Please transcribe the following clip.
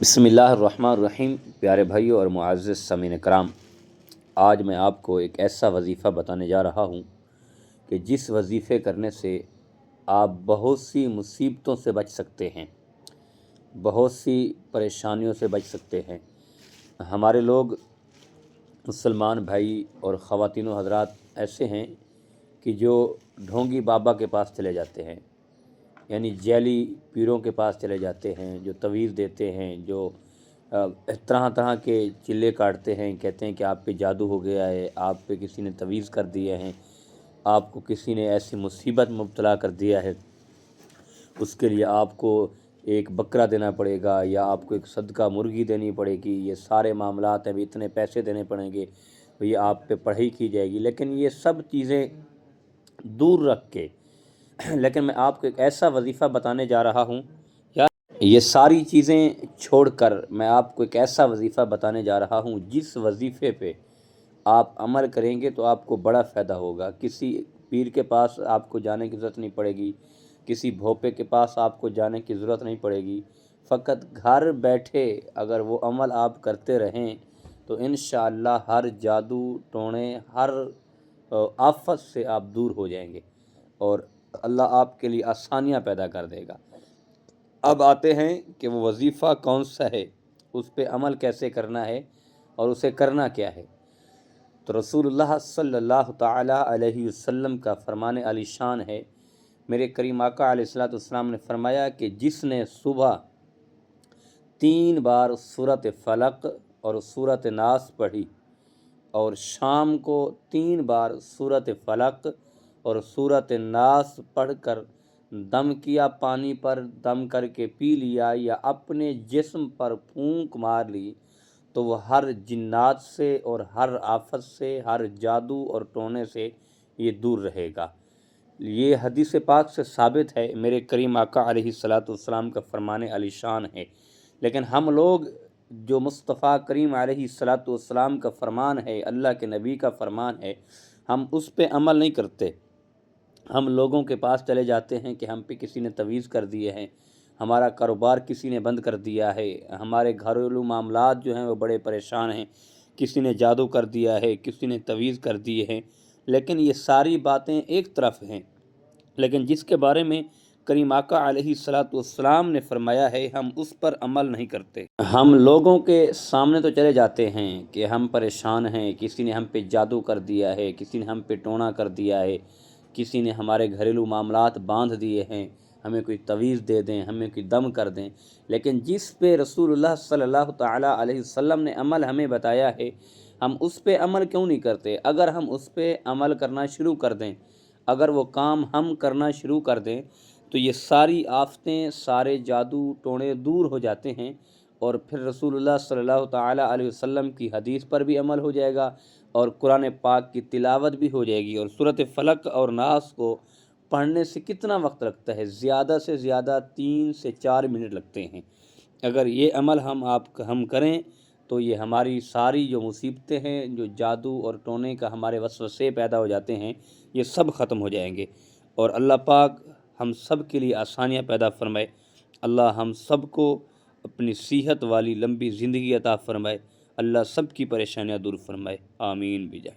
بسم اللہ الرحمن الرحیم۔ پیارے بھائیوں اور معزز سامعین کرام، آج میں آپ کو ایک ایسا وظیفہ بتانے جا رہا ہوں کہ جس وظیفے کرنے سے آپ بہت سی مصیبتوں سے بچ سکتے ہیں، بہت سی پریشانیوں سے بچ سکتے ہیں۔ ہمارے لوگ مسلمان بھائی اور خواتین و حضرات ایسے ہیں کہ جو ڈھونگی بابا کے پاس چلے جاتے ہیں، یعنی جیلی پیروں کے پاس چلے جاتے ہیں، جو تویز دیتے ہیں، جو طرح طرح کے چلے کاٹتے ہیں، کہتے ہیں کہ آپ پہ جادو ہو گیا ہے، آپ پہ کسی نے تویز کر دیا ہے، آپ کو کسی نے ایسی مصیبت مبتلا کر دیا ہے، اس کے لیے آپ کو ایک بکرا دینا پڑے گا یا آپ کو ایک صدقہ مرغی دینی پڑے گی، یہ سارے معاملات ہیں، اتنے پیسے دینے پڑیں گے، یہ آپ پہ پڑھائی کی جائے گی۔ لیکن یہ سب چیزیں دور رکھ کے لیکن میں آپ کو ایک ایسا وظیفہ بتانے جا رہا ہوں، یہ ساری چیزیں چھوڑ کر میں آپ کو ایک ایسا وظیفہ بتانے جا رہا ہوں جس وظیفے پہ آپ عمل کریں گے تو آپ کو بڑا فائدہ ہوگا۔ کسی پیر کے پاس آپ کو جانے کی ضرورت نہیں پڑے گی، کسی بھوپے کے پاس آپ کو جانے کی ضرورت نہیں پڑے گی، فقط گھر بیٹھے اگر وہ عمل آپ کرتے رہیں تو انشاءاللہ ہر جادو ٹونے، ہر آفت سے آپ دور ہو جائیں گے اور اللہ آپ کے لیے آسانیاں پیدا کر دے گا۔ اب آتے ہیں کہ وہ وظیفہ کون سا ہے، اس پہ عمل کیسے کرنا ہے اور اسے کرنا کیا ہے۔ تو رسول اللہ صلی اللہ تعالیٰ علیہ وسلم کا فرمان علی شان ہے، میرے کریم آقا علیہ السلام نے فرمایا کہ جس نے صبح 3 بار سورۃ فلق اور سورۃ ناس پڑھی اور شام کو 3 بار سورۃ فلق اور سورۃ ناس پڑھ کر دم کیا، پانی پر دم کر کے پی لیا یا اپنے جسم پر پھونک مار لی تو وہ ہر جنات سے اور ہر آفت سے، ہر جادو اور ٹونے سے یہ دور رہے گا۔ یہ حدیث پاک سے ثابت ہے، میرے کریم آقا علیہ السلام کا فرمان علی شان ہے۔ لیکن ہم لوگ جو مصطفیٰ کریم علیہ السلام کا فرمان ہے، اللہ کے نبی کا فرمان ہے، ہم اس پہ عمل نہیں کرتے۔ ہم لوگوں کے پاس چلے جاتے ہیں کہ ہم پہ کسی نے تویز کر دیے ہیں، ہمارا کاروبار کسی نے بند کر دیا ہے، ہمارے گھریلو معاملات جو ہیں وہ بڑے پریشان ہیں، کسی نے جادو کر دیا ہے، کسی نے تویز کر دیے ہیں۔ لیکن یہ ساری باتیں ایک طرف ہیں، لیکن جس کے بارے میں کریم آقا علیہ السلام نے فرمایا ہے ہم اس پر عمل نہیں کرتے۔ ہم لوگوں کے سامنے تو چلے جاتے ہیں کہ ہم پریشان ہیں، کسی نے ہم پہ جادو کر دیا ہے، کسی نے ہم پہ ٹونا کر دیا ہے، کسی نے ہمارے گھریلو معاملات باندھ دیے ہیں، ہمیں کوئی تویز دے دیں، ہمیں کوئی دم کر دیں۔ لیکن جس پہ رسول اللہ صلی اللہ تعالیٰ علیہ وسلم نے عمل ہمیں بتایا ہے، ہم اس پہ عمل کیوں نہیں کرتے؟ اگر ہم اس پہ عمل کرنا شروع کر دیں، اگر وہ کام ہم کرنا شروع کر دیں تو یہ ساری آفتیں، سارے جادو ٹونے دور ہو جاتے ہیں اور پھر رسول اللہ صلی اللہ تعالیٰ علیہ وسلم کی حدیث پر بھی عمل ہو جائے گا اور قرآن پاک کی تلاوت بھی ہو جائے گی۔ اور سورۃ فلق اور ناس کو پڑھنے سے کتنا وقت لگتا ہے؟ زیادہ سے زیادہ 3 سے 4 منٹ لگتے ہیں۔ اگر یہ عمل ہم کریں تو یہ ہماری ساری جو مصیبتیں ہیں، جو جادو اور ٹونے کا ہمارے وسوسے پیدا ہو جاتے ہیں، یہ سب ختم ہو جائیں گے اور اللہ پاک ہم سب کے لیے آسانیاں پیدا فرمائے۔ اللہ ہم سب کو اپنی صحت والی لمبی زندگی عطا فرمائے، اللہ سب کی پریشانیاں دور فرمائے، آمین بجاہ۔